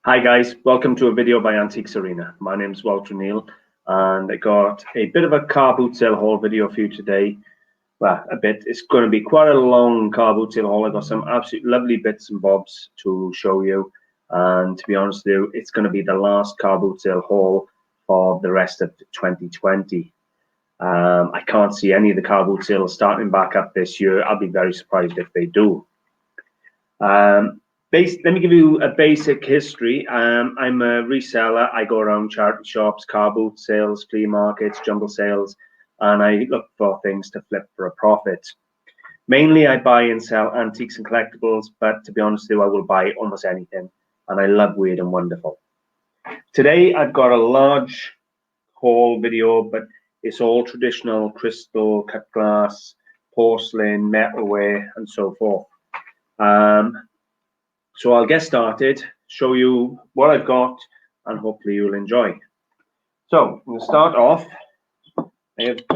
Hi guys, welcome to a video by AntiquesArena. My name is Walter Neal and I got a bit of a car boot sale haul video for you today. Well, it's going to be quite a long car boot sale haul. I got some absolutely lovely bits and bobs to show you, and to be honest with you, it's going to be the last car boot sale haul for the rest of 2020. I can't see any of the car boot sales starting back up this year. I'll be very surprised if they do. Let me give you a basic history. I'm a reseller. I go around charity shops, car boot sales, flea markets, jumble sales, and I look for things to flip for a profit. Mainly I buy and sell antiques and collectibles, but to be honest with you, I will buy almost anything, and I love weird and wonderful. Today I've got a large haul video, but it's all traditional crystal, cut glass, porcelain, metalware, and so forth. So I'll get started, show you what I've got, and hopefully you'll enjoy. So I'm going to start off. I've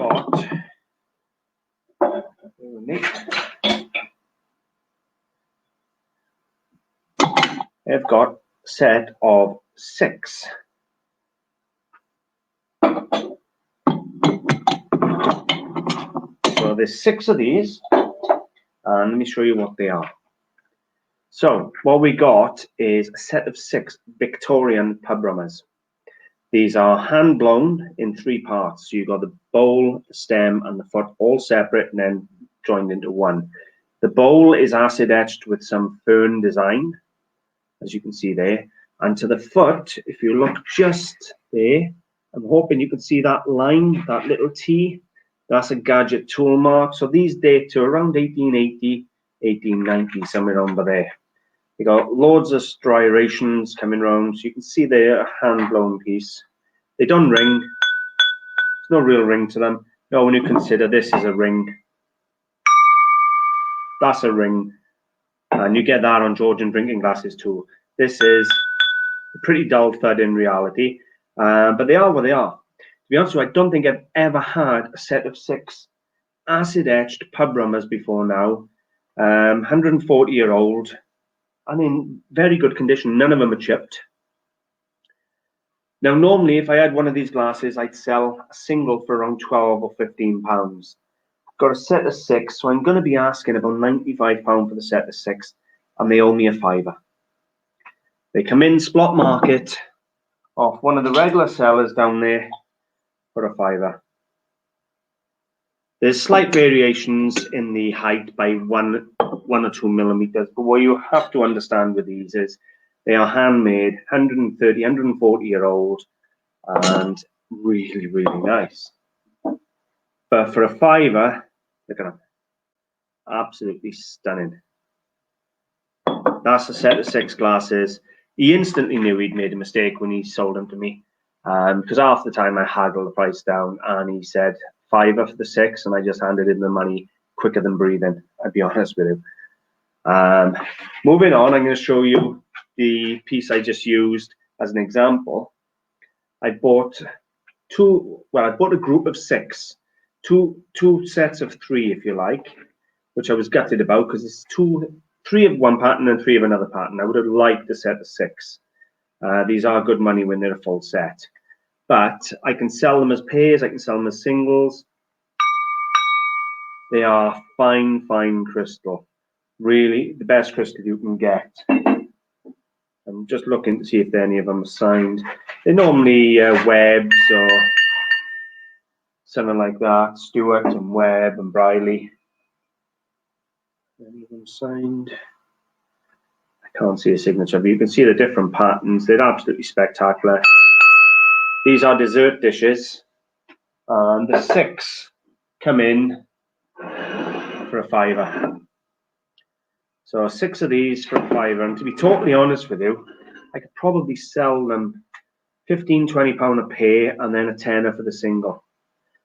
got a set of 6. So there's 6 of these, and let me show you what they are. So what we got is a set of 6 Victorian pub runners. These are hand blown in 3 parts. So you've got the bowl, the stem, and the foot all separate and then joined into one. The bowl is acid etched with some fern design, as you can see there. And to the foot, if you look just there, I'm hoping you can see that line, that little T. That's a gadget tool mark. So these date to around 1880, 1890, somewhere over there. You got loads of striations coming around, so you can see they're a hand-blown piece. They don't ring. There's no real ring to them. No, when you consider this is a ring, that's a ring, and you get that on Georgian drinking glasses too. This is a pretty dull thud in reality, but they are what they are. To be honest with you, I don't think I've ever had a set of 6 acid-etched pub runners before now. 140-year-old. And in very good condition. None of them are chipped. Now, normally, if I had one of these glasses, I'd sell a single for around 12 or 15 pounds. I've got a set of 6, so I'm going to be asking about 95 pounds for the set of 6, and they owe me a £5. They come in Splott Market off one of the regular sellers down there for a £5. There's slight variations in the height by 1 or 2 millimeters, but what you have to understand with these is they are handmade, 130, 140-year-old, and really, really nice. But for a £5, look at them, absolutely stunning. That's a set of 6 glasses. He instantly knew he'd made a mistake when he sold them to me, because half the time I haggled the price down, and he said £5 for the 6, and I just handed him the money quicker than breathing, I'll be honest with you. Moving on, I'm going to show you the piece I just used as an example. I bought a group of 6, two sets of 3, if you like, which I was gutted about because it's 3 of one pattern and 3 of another pattern. I would have liked a set of 6. These are good money when they're a full set. But I can sell them as pairs, I can sell them as singles. They are fine, fine crystal. Really, the best crystal you can get. I'm just looking to see if any of them are signed. They're normally Webbs or something like that. Stewart and Webb and Briley. Any of them signed? I can't see a signature, but you can see the different patterns. They're absolutely spectacular. These are dessert dishes, and the 6 come in for a £5. So 6 of these for a £5, and to be totally honest with you, I could probably sell them £15, £20 a pair, and then a tenner for the single.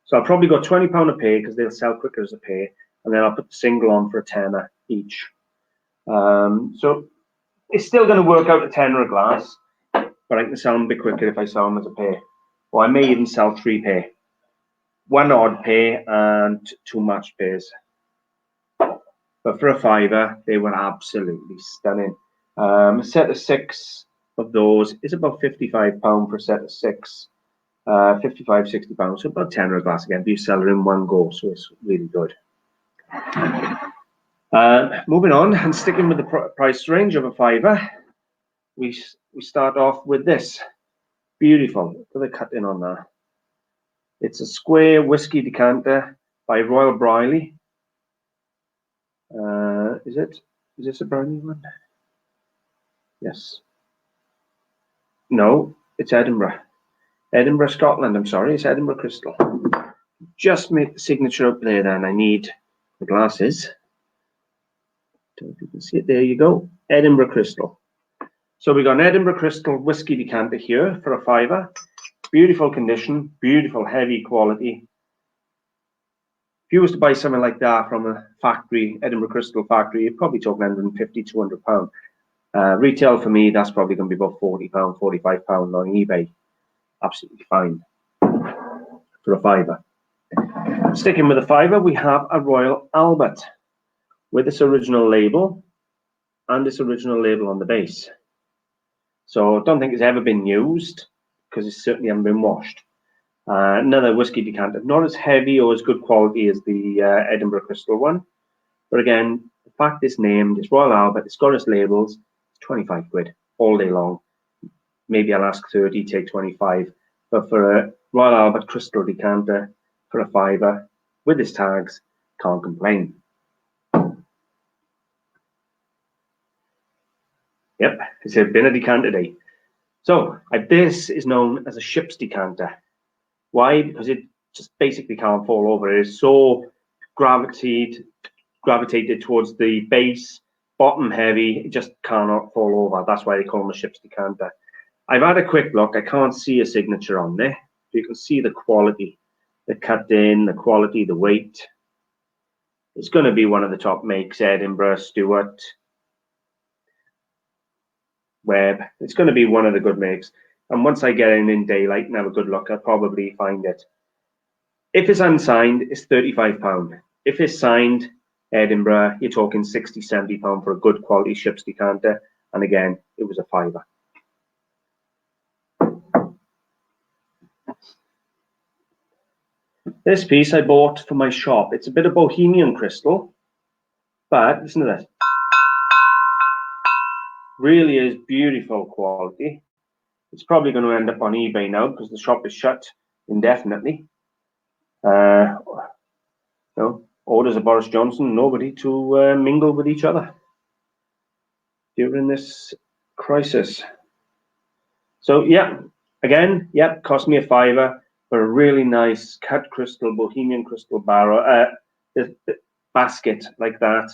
So I'll probably go £20 a pair because they'll sell quicker as a pair, and then I'll put the single on for a tenner each. So it's still going to work out a tenner a glass, but I can sell them a bit quicker if I sell them as a pair. Or I may even sell 3 pair, 1 odd pair and 2 matched pairs. But for a £5, they were absolutely stunning. A set of 6 of those is about £55 for a set of 6. 55, £60, so about £10 a glass again. But you sell it in one go, so it's really good. Moving on and sticking with the price range of a £5, we start off with this. Beautiful. Look at the cut in on that. It's a square whiskey decanter by Royal Briley. Is this a Briley one? Yes. No, it's Edinburgh. Edinburgh, Scotland. I'm sorry, it's Edinburgh Crystal. Just make the signature up there then. I need the glasses. Don't know if you can see it. There you go. Edinburgh Crystal. So we got an Edinburgh Crystal whiskey decanter here for a £5. Beautiful condition, beautiful heavy quality. If you was to buy something like that from a factory, Edinburgh Crystal factory, you're probably talking £150, £200. Retail for me, that's probably going to be about £40, £45 on eBay. Absolutely fine for a £5. Sticking with a £5, we have a Royal Albert with its original label and its original label on the base. So I don't think it's ever been used because it certainly hasn't been washed. Another whiskey decanter, not as heavy or as good quality as the Edinburgh Crystal one, but again, the fact it's named, it's Royal Albert, it's got its labels, it's 25 quid all day long. Maybe I'll ask 30, take 25, but for a Royal Albert Crystal decanter for a £5 with its tags, can't complain. Yep, it's been a decanter day. So this is known as a ship's decanter. Why? Because it just basically can't fall over. It is so gravitated towards the base, bottom heavy, it just cannot fall over. That's why they call them a ship's decanter. I've had a quick look. I can't see a signature on there. You can see the quality, the cut in, the quality, the weight. It's going to be one of the top makes, Edinburgh, Stewart, Webb. It's going to be one of the good makes. And once I get in daylight and have a good look, I'll probably find it. If it's unsigned, it's £35. If it's signed, Edinburgh, you're talking £60, £70 for a good quality ship's decanter. And again, it was a £5. This piece I bought for my shop. It's a bit of Bohemian crystal, but listen to this. Really is beautiful quality. It's probably going to end up on eBay now because the shop is shut indefinitely. No, orders of Boris Johnson, nobody to mingle with each other during this crisis. So yeah, again, yeah, cost me a £5 for a really nice cut crystal, Bohemian crystal barrel, basket like that.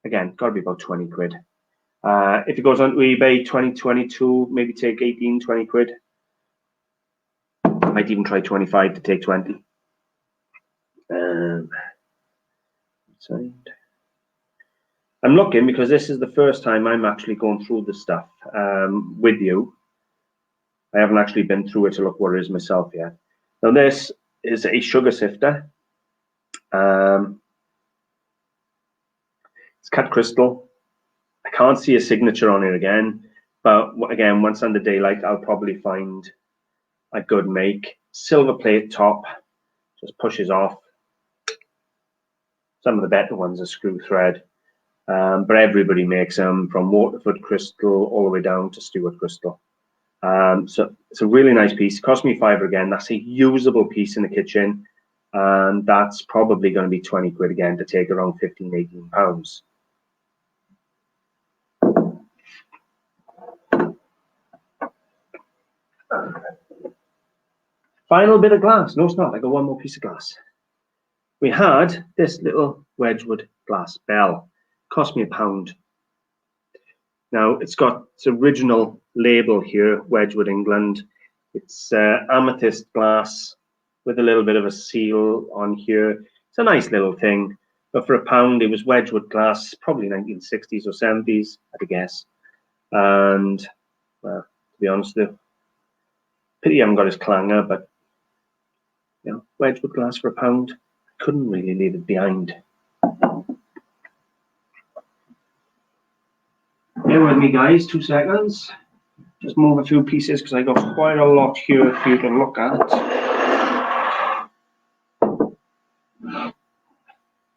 Again, got to be about 20 quid. If it goes on to eBay, 2022, maybe take 18, 20 quid. I might even try 25 to take 20. I'm looking because this is the first time I'm actually going through the stuff with you. I haven't actually been through it to look what it is myself yet. Now this is a sugar sifter. It's cut crystal. I can't see a signature on it again, but again, once under daylight, I'll probably find a good make. Silver plate top, just pushes off. Some of the better ones are screw thread, but everybody makes them from Waterford crystal all the way down to Stewart crystal. So it's a really nice piece. It cost me £5 again. That's a usable piece in the kitchen, and that's probably going to be 20 quid again to take around 15, 18 pounds. Final bit of glass. No, it's not. I got one more piece of glass. We had this little Wedgwood glass bell. Cost me £1. Now it's got its original label here, Wedgwood, England. It's amethyst glass with a little bit of a seal on here. It's a nice little thing, but for £1, it was Wedgwood glass, probably 1960s or 70s, I'd guess. And well, to be honest with you, pity I haven't got his clanger, but you know, Wedgwood glass for £1, couldn't really leave it behind. Bear with me, guys, 2 seconds. just move a few pieces because I got quite a lot here for you to look at.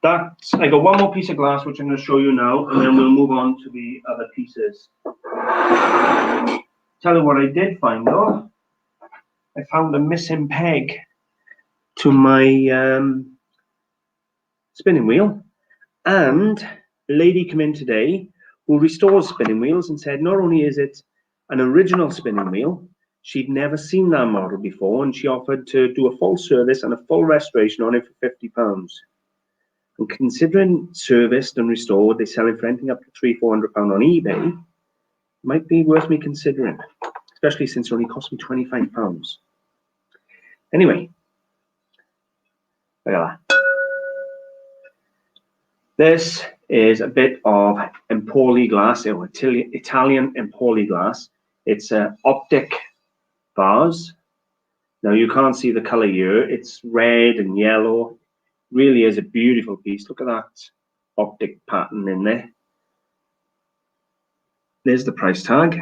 I got one more piece of glass which I'm going to show you now, and then we'll move on to the other pieces. Tell you what I did find though. I found a missing peg to my spinning wheel, and a lady came in today who restores spinning wheels and said not only is it an original spinning wheel, she'd never seen that model before, and she offered to do a full service and a full restoration on it for £50. And considering serviced and restored, they sell it for anything up to £300–400 on eBay. Might be worth me considering, especially since it only cost me £25. Anyway, look at that. This is a bit of Empoli glass, or Italian Empoli glass. It's an optic vase. Now you can't see the color here. It's red and yellow. Really is a beautiful piece. Look at that optic pattern in there. There's the price tag.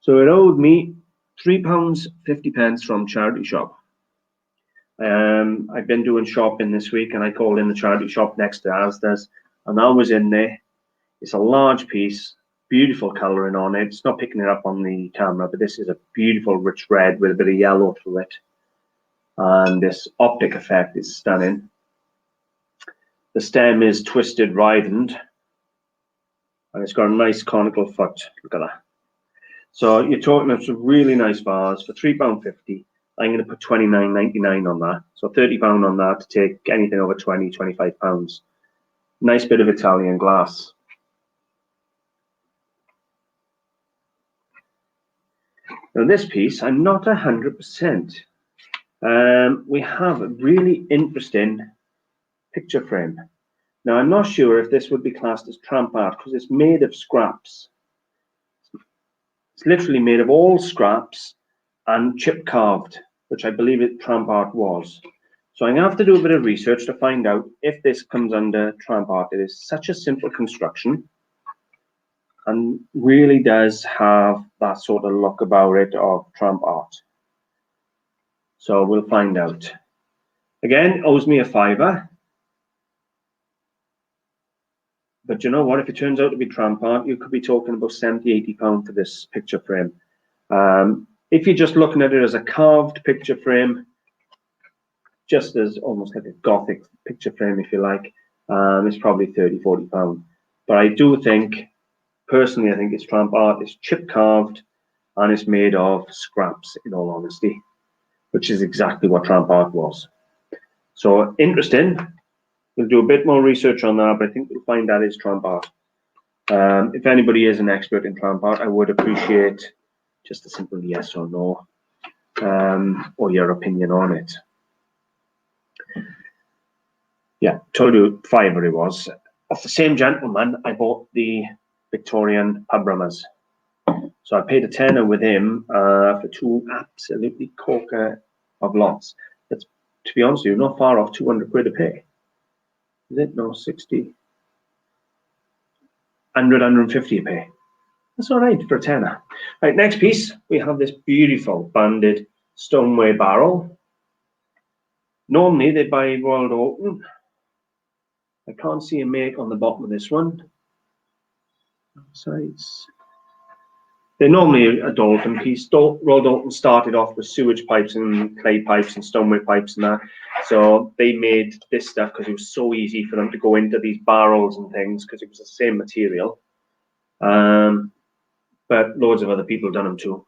So it owed me £3.50 from charity shop. I've been doing shopping this week, and I called in the charity shop next to Asda's, and I was in there. It's a large piece, beautiful colouring on it. It's not picking it up on the camera, but this is a beautiful rich red with a bit of yellow through it. And this optic effect is stunning. The stem is twisted, ridened, and it's got a nice conical foot. Look at that. So you're talking about some really nice vase for £3.50. I'm going to put £29.99 on that. So £30 on that to take anything over £20–25. Nice bit of Italian glass. Now this piece, I'm not 100%. We have a really interesting picture frame. Now I'm not sure if this would be classed as tramp art because it's made of scraps. It's literally made of all scraps and chip carved, which I believe it tramp art was. So I'm going to have to do a bit of research to find out if this comes under tramp art. It is such a simple construction and really does have that sort of look about it of tramp art. So we'll find out. Again, owes me a £5. But you know what? If it turns out to be tramp art, you could be talking about £70–80 for this picture frame. If you're just looking at it as a carved picture frame, just as almost like a Gothic picture frame, if you like, it's probably £30–40. But I do think, personally, I think it's tramp art. It's chip carved and it's made of scraps, in all honesty, which is exactly what tramp art was. So interesting. We'll do a bit more research on that, but I think we'll find that is tramp art. If anybody is an expert in tramp art, I would appreciate just a simple yes or no, or your opinion on it. Yeah, told you £5 it was. Off the same gentleman, I bought the Victorian Polymers. So I paid a tenner with him for two absolutely corker of lots. That's, to be honest with you, not far off 200 quid a pay. Is it? No, 60. 100, 150 a pay. That's all right for a tenner. Right, next piece, we have this beautiful banded stoneware barrel. Normally they buy Royal Dalton. I can't see a make on the bottom of this one. Sides. They're normally a Dalton piece. Royal Dalton started off with sewage pipes and clay pipes and stoneware pipes and that. So they made this stuff because it was so easy for them to go into these barrels and things because it was the same material. But loads of other people done them too.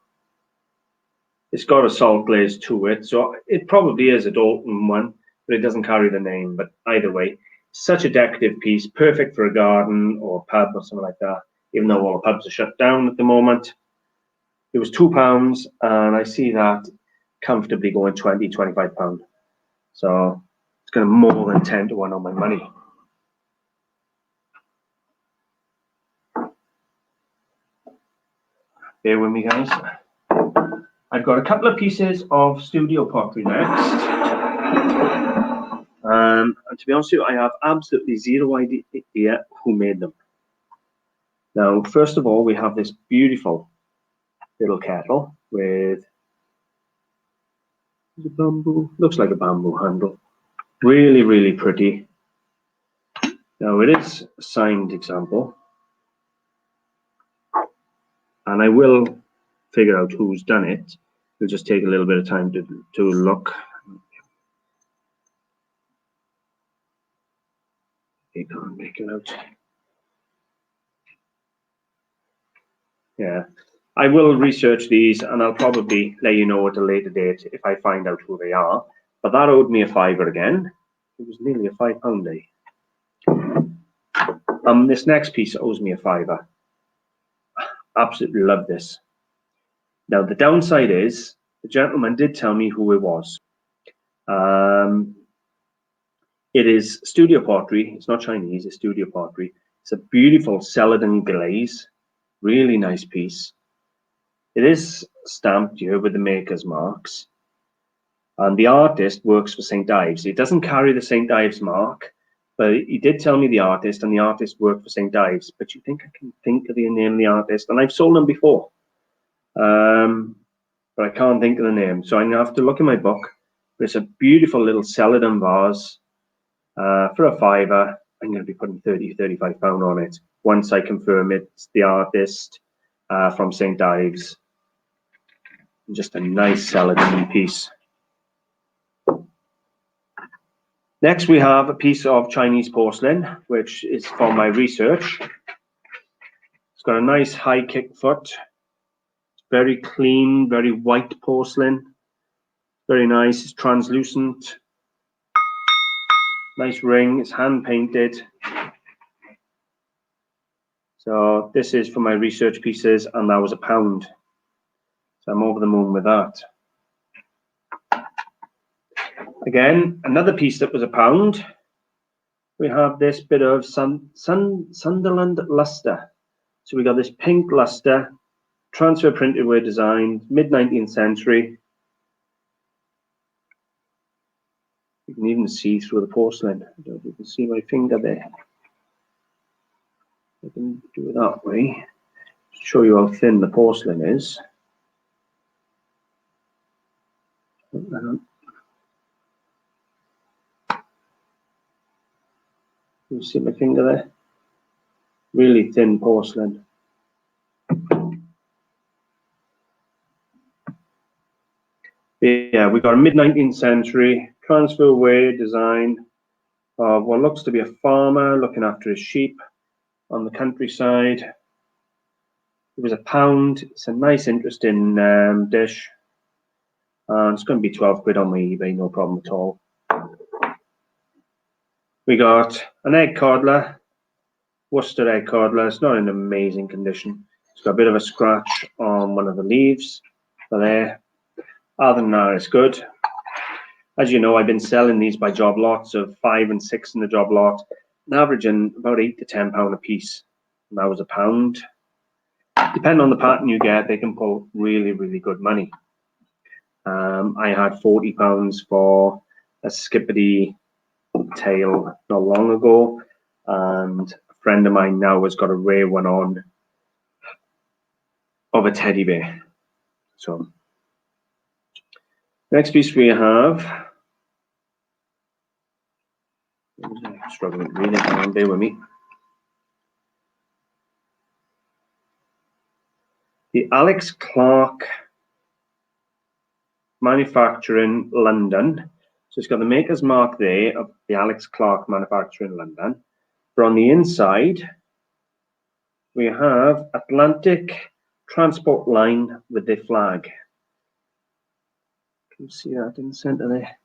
It's got a salt glaze to it, so it probably is a Dalton one, but it doesn't carry the name. But either way, such a decorative piece, perfect for a garden or a pub or something like that, even though all the pubs are shut down at the moment. It was £2, and I see that comfortably going £20–25. So it's going to more than 10 to 1 on my money. Bear with me, guys. I've got a couple of pieces of studio pottery next. And to be honest with you, I have absolutely zero idea who made them. Now, first of all, we have this beautiful little kettle with a bamboo, looks like a bamboo handle. Really, really pretty. Now, it is a signed example, and I will figure out who's done it. It'll just take a little bit of time to look. You can't make it out. Yeah, I will research these, and I'll probably let you know at a later date if I find out who they are. But that owed me a £5 again. It was nearly a £5 day. This next piece owes me a £5. Absolutely love this. Now the downside is the gentleman did tell me who it was. It is Studio Pottery. It's not Chinese. It's Studio Pottery. It's a beautiful celadon glaze. Really nice piece. It is stamped here with the maker's marks. And the artist works for St. Ives. It doesn't carry the St. Ives mark, but he did tell me the artist, and the artist worked for St. Ives. But you think I can think of the name of the artist? And I've sold them before, but I can't think of the name. So I'm going to have to look in my book. But it's a beautiful little celadon vase for a £5. I'm going to be putting £35 on it once I confirm it's the artist from St. Ives. Just a nice celadon piece. Next, we have a piece of Chinese porcelain, which is for my research. It's got a nice high kick foot. It's very clean, very white porcelain. Very nice. It's translucent. Nice ring. It's hand painted. So this is for my research pieces, and that was £1. So I'm over the moon with that. Again, another piece that was £1. We have this bit of Sunderland luster. So we got this pink luster, transfer printed ware design, mid-19th century. You can even see through the porcelain. I don't know if you can see my finger there. I can do it that way. Show you how thin the porcelain is. You see my finger there? Really thin porcelain. Yeah, we got a mid-19th century transfer ware design of what looks to be a farmer looking after his sheep on the countryside. It was £1. It's a nice, interesting dish. It's going to be 12 quid on my eBay, no problem at all. We got an egg codler, Worcester egg codler. It's not in amazing condition. It's got a bit of a scratch on one of the leaves there. Other than that, it's good. As you know, I've been selling these by job lots of 5 and 6 in the job lot, and averaging about £8 to £10 a piece. And that was £1. Depending on the pattern you get, they can pull really, really good money. I had £40 for a skippity tail not long ago, and a friend of mine now has got a rare one on of a teddy bear. So next piece we have, I'm struggling to read it, bear with me. The Alex Clark Manufacturing London. So it's got the maker's mark there of the Alex Clark Manufacturing London. But on the inside, we have Atlantic Transport Line with the flag. Can you see that in the center there?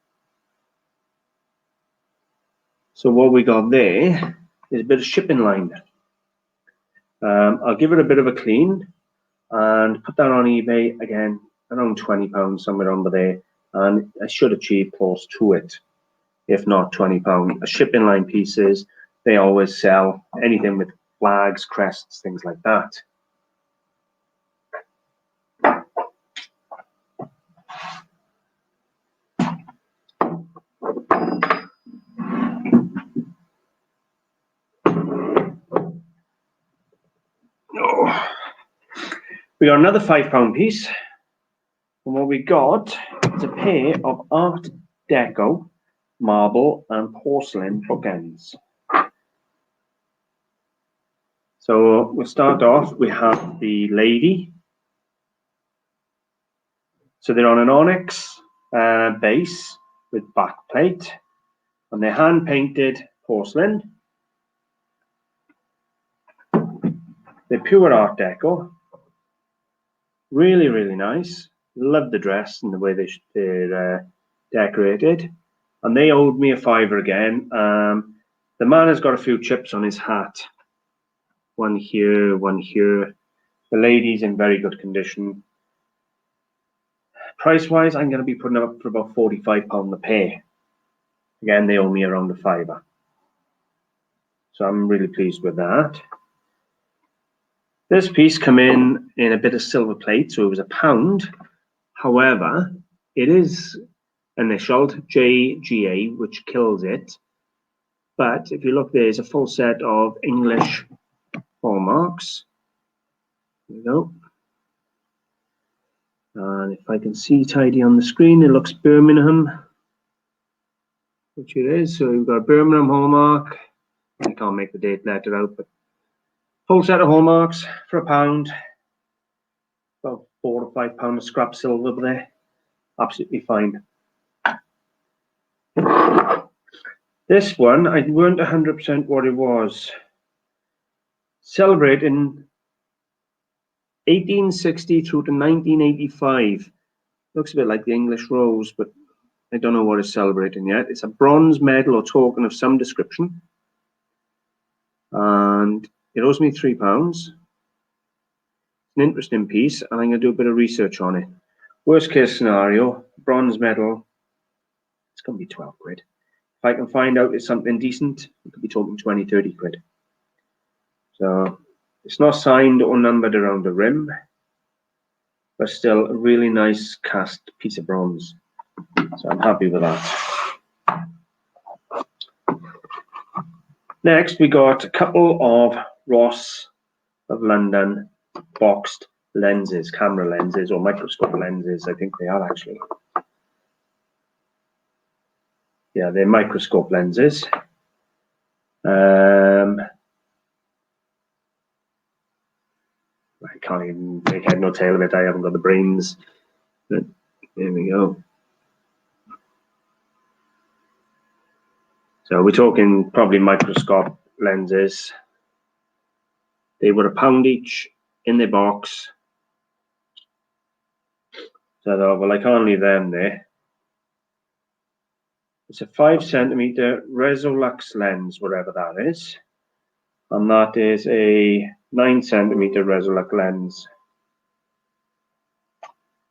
So what we got there is a bit of shipping line. I'll give it a bit of a clean and put that on eBay again, around £20, somewhere under there, and I should achieve close to it, if not £20. Shipping line pieces, they always sell anything with flags, crests, things like that. Oh. We got another £5 piece. And what we got is a pair of Art Deco marble and porcelain bookends. So we'll start off, we have the lady. So they're on an onyx base with backplate, and they're hand painted porcelain. They're pure Art Deco. Really, really nice. Love the dress and the way they're decorated. And they owed me a £5 again. The man has got a few chips on his hat. One here, one here. The lady's in very good condition. Price-wise, I'm going to be putting them up for about £45 a pair. Again, they owe me around a £5. So I'm really pleased with that. This piece come in a bit of silver plate, so it was £1. However, it is initialed JGA, which kills it. But if you look, there's a full set of English hallmarks. There we go. And if I can see tidy on the screen, it looks Birmingham, which it is. So we've got a Birmingham hallmark. I can't make the date letter out, but full set of hallmarks for £1. About £4 or £5 of scrap silver there. Absolutely fine. This one, I weren't 100% what it was. Celebrating 1860 through to 1985. Looks a bit like the English rose, but I don't know what it's celebrating yet. It's a bronze medal or token of some description. And it owes me £3. It's an interesting piece, and I'm going to do a bit of research on it. Worst case scenario, bronze medal, it's going to be 12 quid. If I can find out it's something decent, we could be talking 20, 30 quid. So it's not signed or numbered around the rim, but still a really nice cast piece of bronze. So I'm happy with that. Next, we got a couple of Ross of London boxed lenses, camera lenses or microscope lenses, I think they are actually. Yeah, they're microscope lenses. I can't even make head nor tail of it. I haven't got the brains. But there we go. So we're talking probably microscope lenses. They were £1 each in the box. So I thought, well, I can't leave them there. It's a 5cm Resolux lens, whatever that is. And that is a 9cm Resolux lens.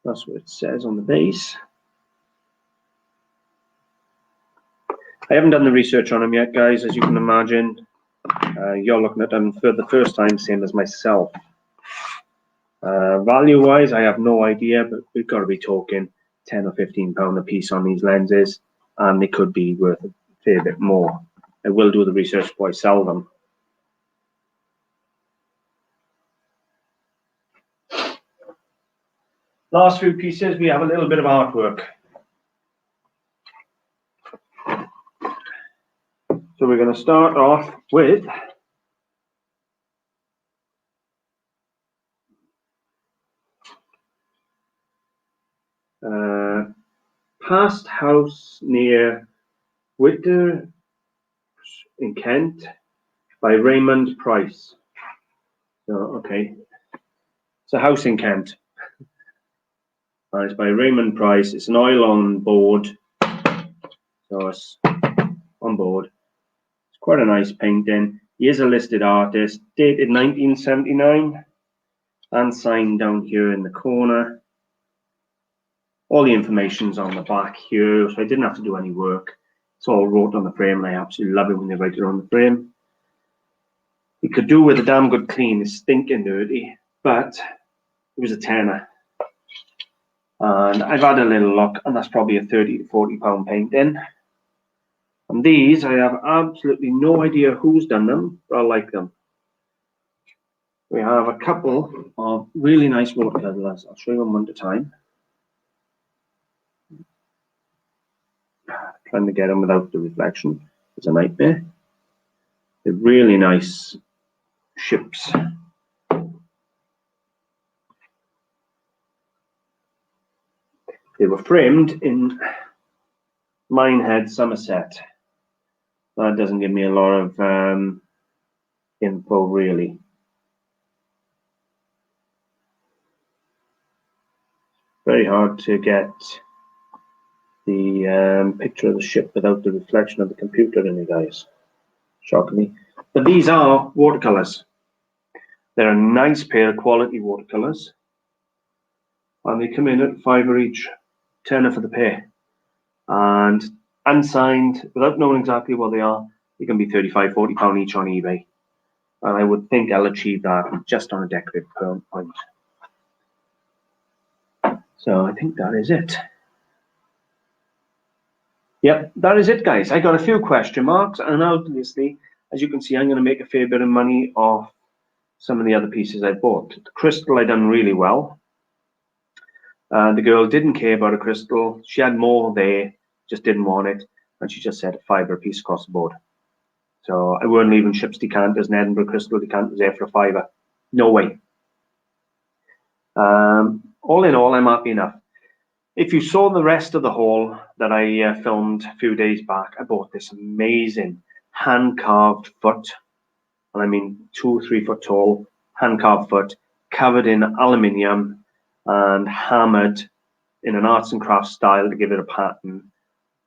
That's what it says on the base. I haven't done the research on them yet, guys, as you can imagine. You're looking at them for the first time, same as myself. Value-wise, I have no idea, but we've got to be talking £10 or £15 a piece on these lenses, and they could be worth a fair bit more. I will do the research before I sell them. Last few pieces, we have a little bit of artwork. So we're going to start off with Past House near Witter in Kent by Raymond Price. So, okay, it's a house in Kent. And it's by Raymond Price. It's an oil on board. So it's on board. It's quite a nice painting. He is a listed artist, dated 1979, and signed down here in the corner. All the information's on the back here, so I didn't have to do any work. It's all wrote on the frame, and I absolutely love it when they write it on the frame. You could do with a damn good clean. It's stinking dirty, but it was a tenner. And I've had a little look, and that's probably a £30 to £40 painting. And these, I have absolutely no idea who's done them, but I like them. We have a couple of really nice watercolors. I'll show you them one at a time. Trying to get them without the reflection is a nightmare. They're really nice ships. They were framed in Minehead, Somerset. That doesn't give me a lot of info really. Very hard to get the picture of the ship without the reflection of the computer in it, guys. Shockingly. But these are watercolors. They're a nice pair of quality watercolors. And they come in at £5 each, £10 for the pair. And unsigned, without knowing exactly what they are, they can be £35, £40 each on eBay. And I would think I'll achieve that just on a decorative point. So I think that is it. Yep, that is it, guys. I got a few question marks, and obviously, as you can see, I'm going to make a fair bit of money off some of the other pieces I bought. The crystal I done really well. The girl didn't care about a crystal. She had more there, just didn't want it, and she just said £5 a piece across the board. So I weren't leaving ships decanters and Edinburgh Crystal decanters there for £5. No way. All in all, I'm happy enough. If you saw the rest of the haul that I filmed a few days back, I bought this amazing hand-carved foot, and I mean 2 or 3 foot tall hand-carved foot, covered in aluminium and hammered in an arts and crafts style to give it a pattern.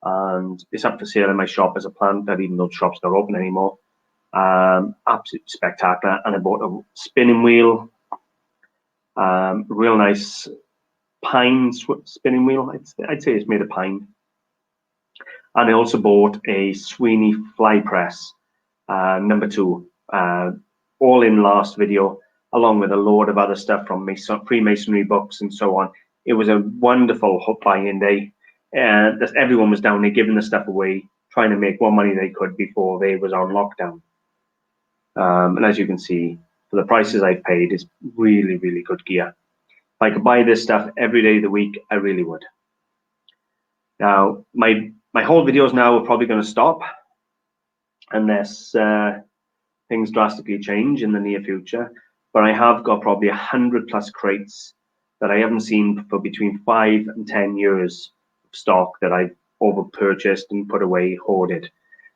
And it's up for sale in my shop as a plant, that even though the shop's not open anymore. Absolutely spectacular. And I bought a spinning wheel, real nice pine spinning wheel. I'd say it's made of pine. And I also bought a Sweeney fly press, number 2, all in last video, along with a load of other stuff from Freemasonry books and so on. It was a wonderful buy-in day. And everyone was down there giving the stuff away, trying to make what money they could before they was on lockdown. And as you can see, for the prices I've paid, it's really, really good gear. If I could buy this stuff every day of the week, I really would. Now, my whole videos now are probably going to stop unless things drastically change in the near future. But I have got probably 100+ crates that I haven't seen for between 5 and 10 years of stock that I've over purchased and put away, hoarded.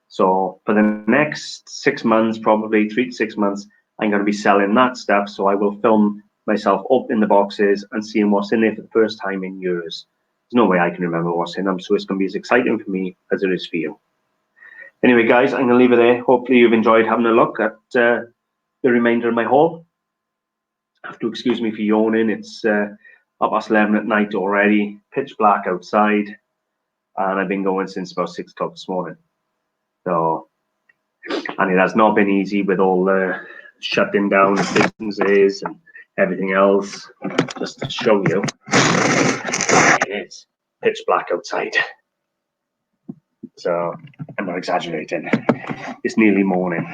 So for the next 6 months, probably 3 to 6 months, I'm going to be selling that stuff. So I will film myself opening the boxes and seeing what's in there for the first time in years. There's no way I can remember what's in them, so it's going to be as exciting for me as it is for you. Anyway, guys, I'm going to leave it there. Hopefully you've enjoyed having a look at the remainder of my haul. Have to excuse me for yawning. It's 11:30 at night already, pitch black outside, and I've been going since about 6 o'clock this morning. So, and it has not been easy with all the shutting down of businesses and everything else. Just to show you, it is pitch black outside. So I'm not exaggerating. It's nearly morning.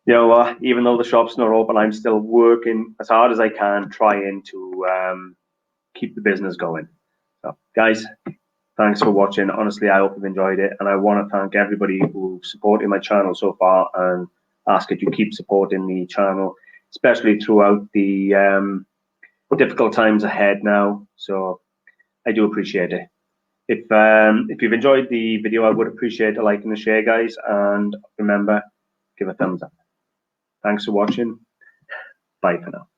You know, even though the shop's not open, I'm still working as hard as I can, trying to keep the business going. So, guys, thanks for watching. Honestly, I hope you've enjoyed it, and I want to thank everybody who's supported my channel so far, and ask that you keep supporting the channel, especially throughout the difficult times ahead now. So, I do appreciate it. If you've enjoyed the video, I would appreciate a like and a share, guys, and remember, give a thumbs up. Thanks for watching. Bye for now.